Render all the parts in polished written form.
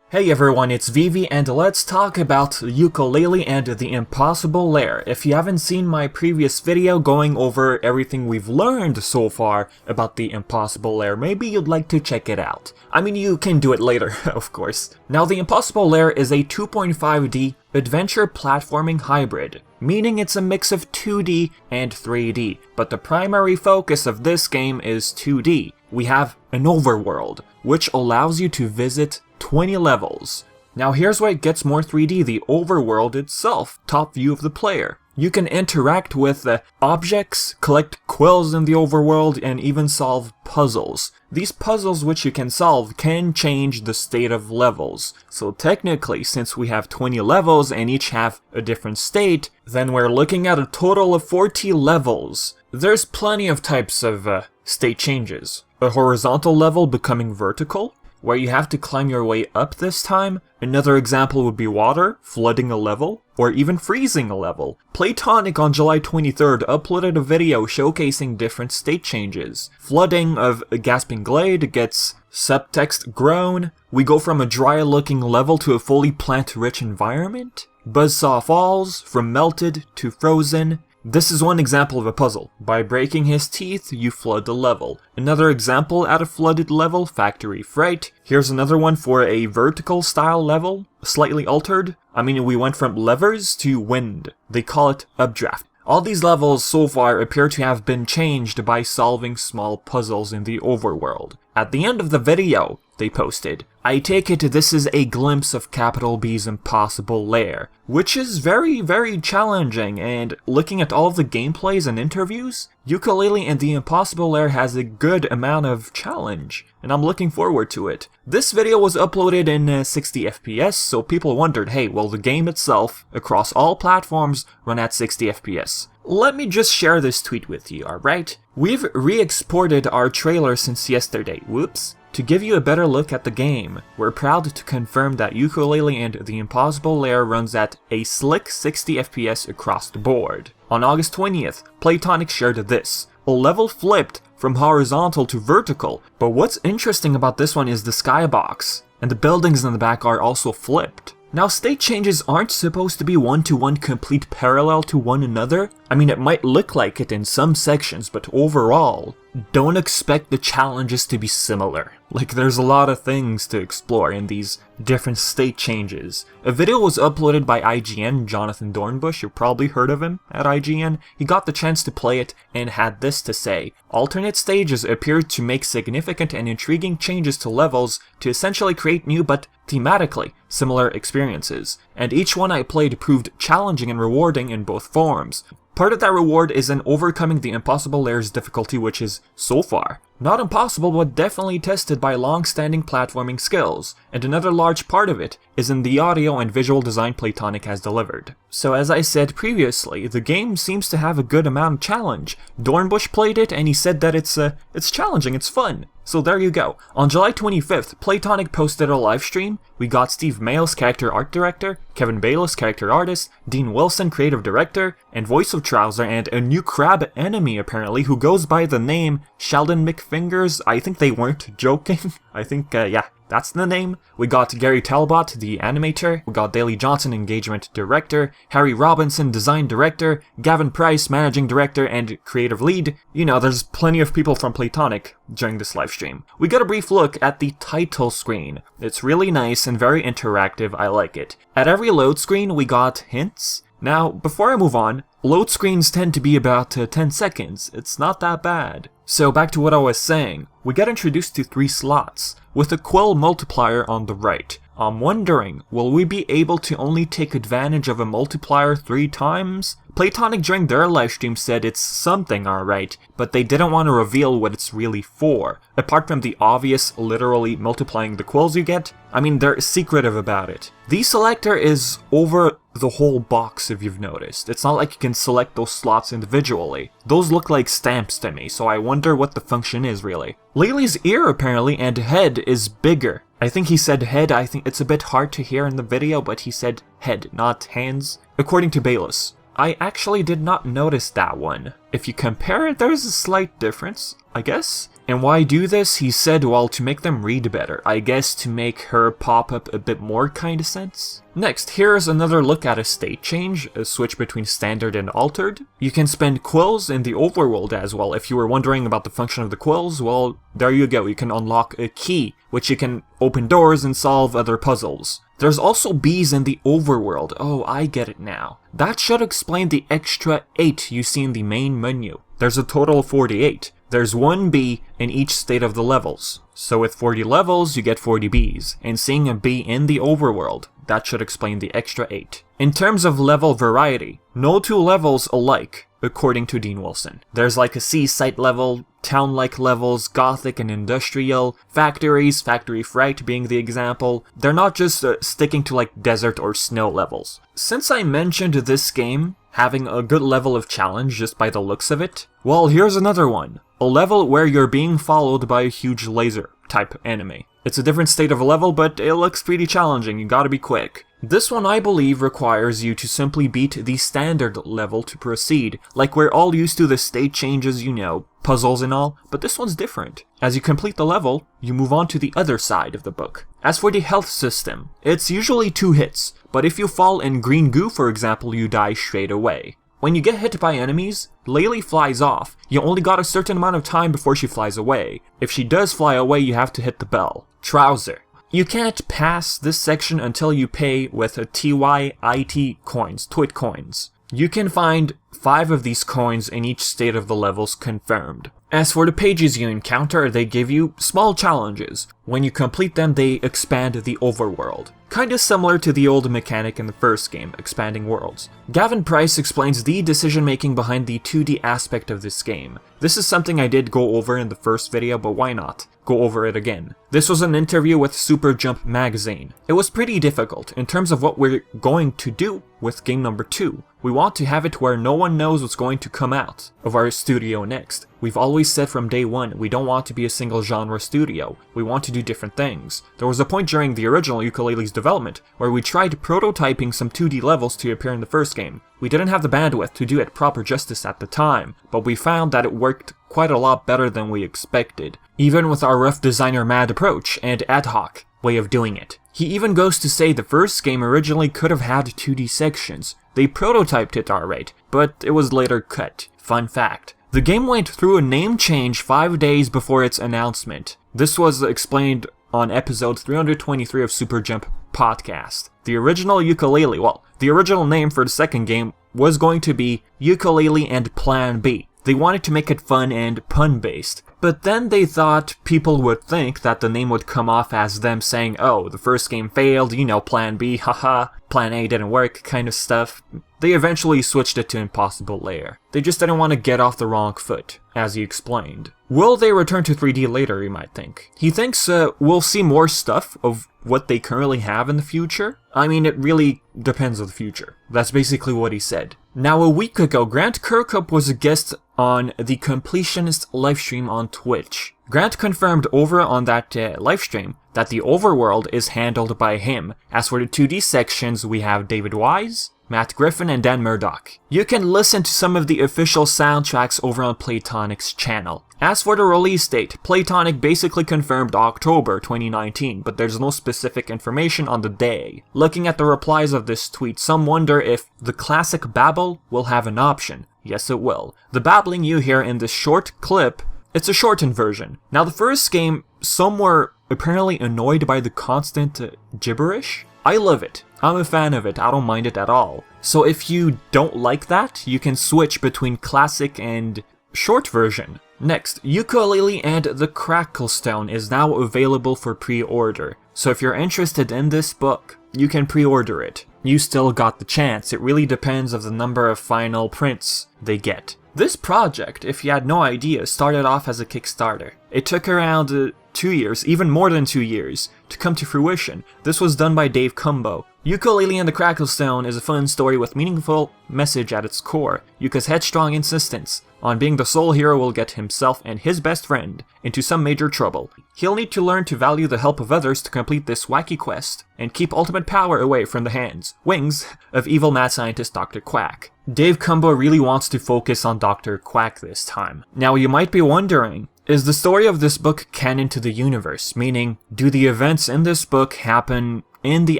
Hey everyone, it's Vivi and let's talk about Yooka-Laylee and the Impossible Lair. If you haven't seen my previous video going over everything we've learned so far about the Impossible Lair, maybe you'd like to check it out. I mean, you can do it later, of course. Now, the Impossible Lair is a 2.5D adventure platforming hybrid, meaning it's a mix of 2D and 3D, but the primary focus of this game is 2D. We have an overworld, which allows you to visit 20 levels. Now here's where it gets more 3D, the overworld itself, top view of the player. You can interact with objects, collect quills in the overworld, and even solve puzzles. These puzzles which you can solve can change the state of levels. So technically, since we have 20 levels and each have a different state, then we're looking at a total of 40 levels. There's plenty of types of state changes. A horizontal level becoming vertical, where you have to climb your way up this time. Another example would be water, flooding a level, or even freezing a level. Playtonic on July 23rd uploaded a video showcasing different state changes. Flooding of a gasping glade gets subtext grown. We go from a dry looking level to a fully plant-rich environment. Buzzsaw falls from melted to frozen. This is one example of a puzzle. By breaking his teeth, you flood the level. Another example at a flooded level, factory freight. Here's another one for a vertical style level, slightly altered. I mean, we went from levers to wind. They call it updraft. All these levels so far appear to have been changed by solving small puzzles in the overworld. At the end of the video, they posted, "I take it this is a glimpse of Capital B's Impossible Lair," which is very, very challenging, and looking at all of the gameplays and interviews, Yooka-Laylee and the Impossible Lair has a good amount of challenge, and I'm looking forward to it. This video was uploaded in 60 FPS, so people wondered, hey, will the game itself, across all platforms, run at 60 FPS? Let me just share this tweet with you, alright? We've re-exported our trailer since yesterday, whoops, to give you a better look at the game. We're proud to confirm that Yooka-Laylee and the Impossible Lair runs at a slick 60 FPS across the board. On August 20th, Playtonic shared this. A level flipped from horizontal to vertical, but what's interesting about this one is the skybox, and the buildings in the back are also flipped. Now, state changes aren't supposed to be one-to-one complete parallel to one another. I mean, it might look like it in some sections, but overall, don't expect the challenges to be similar. Like, there's a lot of things to explore in these different state changes. A video was uploaded by IGN, Jonathan Dornbush, you've probably heard of him at IGN. He got the chance to play it and had this to say. Alternate stages appeared to make significant and intriguing changes to levels to essentially create new but thematically similar experiences, and each one I played proved challenging and rewarding in both forms. Part of that reward is in overcoming the Impossible Lair's difficulty, which is, so far, not impossible but definitely tested by long-standing platforming skills, and another large part of it is in the audio and visual design Playtonic has delivered. So as I said previously, the game seems to have a good amount of challenge. Dornbush played it and he said that it's challenging, it's fun. So there you go. On July 25th, Playtonic posted a live stream. We got Steve Mails, character art director, Kevin Bayless, character artist, Dean Wilson, creative director, and voice of Trouser, and a new crab enemy apparently who goes by the name Sheldon McFingers. I think they weren't joking. I think, yeah, that's the name. We got Gary Talbot, the animator. We got Daley Johnson, engagement director. Harry Robinson, design director. Gavin Price, managing director and creative lead. You know, there's plenty of people from Playtonic during this live stream. We got a brief look at the title screen. It's really nice and very interactive. I like it. At every load screen, we got hints. Now, before I move on, load screens tend to be about 10 seconds. It's not that bad. So back to what I was saying. We get introduced to 3 slots, with a quill multiplier on the right. I'm wondering, will we be able to only take advantage of a multiplier 3 times? Playtonic during their livestream said it's something alright, but they didn't want to reveal what it's really for. Apart from the obvious, literally multiplying the quills you get, I mean, they're secretive about it. The selector is over the whole box if you've noticed. It's not like you can select those slots individually. Those look like stamps to me, so I wonder what the function is really. Laylee's ear apparently and head is bigger. I think he said head. I think it's a bit hard to hear in the video, but he said head, not hands, according to Bayless. I actually did not notice that one. If you compare it, there's a slight difference, I guess. And why do this? He said, well, to make them read better. I guess to make her pop up a bit more kinda sense. Next, here's another look at a state change, a switch between standard and altered. You can spend quills in the overworld as well. If you were wondering about the function of the quills, well, there you go. You can unlock a key, which you can open doors and solve other puzzles. There's also bees in the overworld. Oh, I get it now. That should explain the extra 8 you see in the main menu. There's a total of 48. There's 1 bee in each state of the levels. So with 40 levels, you get 40 bees. And seeing a bee in the overworld, that should explain the extra 8. In terms of level variety, no two levels alike, according to Dean Wilson. There's like a seaside level, town-like levels, gothic and industrial, factories, factory fright being the example. They're not just sticking to like desert or snow levels. Since I mentioned this game having a good level of challenge just by the looks of it, well, here's another one. A level where you're being followed by a huge laser type enemy. It's a different state of a level, but it looks pretty challenging, you gotta be quick. This one I believe requires you to simply beat the standard level to proceed. Like we're all used to the state changes, you know, puzzles and all, but this one's different. As you complete the level, you move on to the other side of the book. As for the health system, it's usually 2 hits, but if you fall in green goo for example, you die straight away. When you get hit by enemies, Laylee flies off. You only got a certain amount of time before she flies away. If she does fly away, you have to hit the bell. Trouser. You can't pass this section until you pay with a TYIT coins, Twit coins. You can find 5 of these coins in each state of the levels confirmed. As for the pages you encounter, they give you small challenges. When you complete them, they expand the overworld. Kinda similar to the old mechanic in the first game, expanding worlds. Gavin Price explains the decision-making behind the 2D aspect of this game. This is something I did go over in the first video, but why not? Go over it again. This was an interview with Super Jump magazine. It was pretty difficult in terms of what we're going to do with game number 2. We want to have it where no one knows what's going to come out of our studio next. We've always said from day one, we don't want to be a single genre studio. We want to do different things. There was a point during the original Yooka-Laylee's development where we tried prototyping some 2D levels to appear in the first game. We didn't have the bandwidth to do it proper justice at the time, but we found that it worked quite a lot better than we expected, even with our rough designer mad approach and ad hoc way of doing it. He even goes to say the first game originally could have had 2D sections. They prototyped it alright, but it was later cut. Fun fact. The game went through a name change 5 days before its announcement. This was explained on episode 323 of Super Jump podcast. The original Yooka-Laylee, well, the original name for the second game was going to be Yooka-Laylee and Plan B. They wanted to make it fun and pun-based. But then they thought people would think that the name would come off as them saying, oh, the first game failed, you know, Plan B, haha, Plan A didn't work, kind of stuff. They eventually switched it to Impossible Lair. They just didn't want to get off the wrong foot, as he explained. Will they return to 3D later, you might think? He thinks we'll see more stuff of what they currently have in the future. I mean, it really depends on the future. That's basically what he said. Now, a week ago, Grant Kirkup was a guest on the Completionist livestream on Twitch. Grant confirmed over on that livestream that the overworld is handled by him. As for the 2D sections, we have David Wise, Matt Griffin, and Dan Murdoch. You can listen to some of the official soundtracks over on Playtonic's channel. As for the release date, Playtonic basically confirmed October 2019, but there's no specific information on the day. Looking at the replies of this tweet, some wonder if the classic babble will have an option. Yes, it will. The babbling you hear in this short clip, it's a shortened version. Now, the first game, some were apparently annoyed by the constant gibberish. I love it. I'm a fan of it. I don't mind it at all. So if you don't like that, you can switch between classic and short version. Next, Yooka-Laylee and The Kracklestone is now available for pre-order. So if you're interested in this book, you can pre-order it. You still got the chance. It really depends on the number of final prints they get. This project, if you had no idea, started off as a Kickstarter. It took around 2 years, even more than 2 years, to come to fruition. This was done by Dave Cumbo. Yooka-Laylee the Kracklestone is a fun story with meaningful message at its core. Yooka's headstrong insistence on being the sole hero will get himself and his best friend into some major trouble. He'll need to learn to value the help of others to complete this wacky quest, and keep ultimate power away from the wings, of evil mad scientist Dr. Quack. Dave Cumbo really wants to focus on Dr. Quack this time. Now you might be wondering, is the story of this book canon to the universe? Meaning, do the events in this book happen in the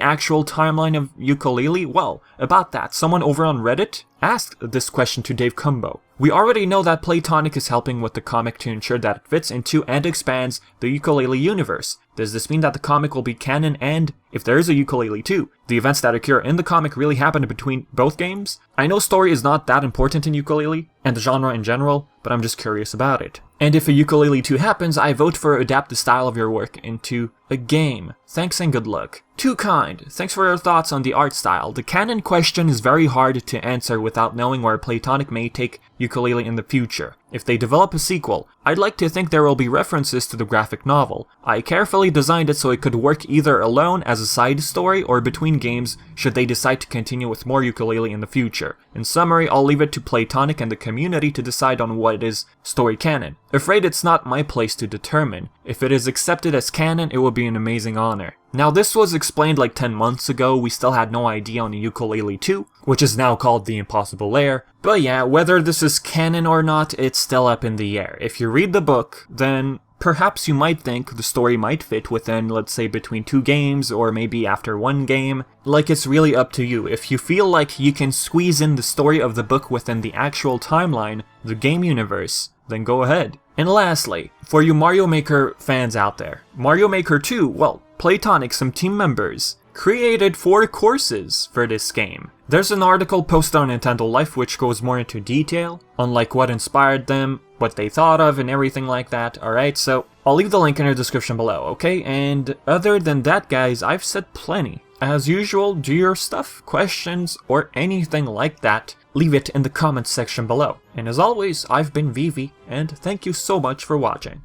actual timeline of Yooka-Laylee? Well, about that, someone over on Reddit asked this question to Dave Cumbo. We already know that Playtonic is helping with the comic to ensure that it fits into and expands the Yooka-Laylee universe. Does this mean that the comic will be canon, and if there is a Yooka-Laylee 2, the events that occur in the comic really happen between both games? I know story is not that important in Yooka-Laylee, and the genre in general, but I'm just curious about it. And if a Yooka-Laylee 2 happens, I vote for adapt the style of your work into a game. Thanks and good luck. Too kind. Thanks for your thoughts on the art style. The canon question is very hard to answer without knowing where Playtonic may take Yooka-Laylee in the future. If they develop a sequel, I'd like to think there will be references to the graphic novel. I carefully designed it so it could work either alone as a side story or between games should they decide to continue with more Yooka-Laylee in the future. In summary, I'll leave it to Playtonic and the community to decide on what is story canon. Afraid it's not my place to determine. If it is accepted as canon, it would be an amazing honor. Now this was explained like 10 months ago, we still had no idea on the Yooka-Laylee 2, which is now called The Impossible Lair. But yeah, whether this is canon or not, it's still up in the air. If you read the book, then perhaps you might think the story might fit within, let's say, between 2 games, or maybe after 1 game. Like, it's really up to you. If you feel like you can squeeze in the story of the book within the actual timeline, the game universe, then go ahead. And lastly, for you Mario Maker fans out there, Mario Maker 2, well, Playtonic, some team members, created 4 courses for this game. There's an article posted on Nintendo Life which goes more into detail, on like what inspired them, what they thought of, and everything like that, alright? So, I'll leave the link in the description below, okay? And other than that, guys, I've said plenty. As usual, do your stuff, questions, or anything like that, leave it in the comments section below. And as always, I've been VTNVIVI, and thank you so much for watching.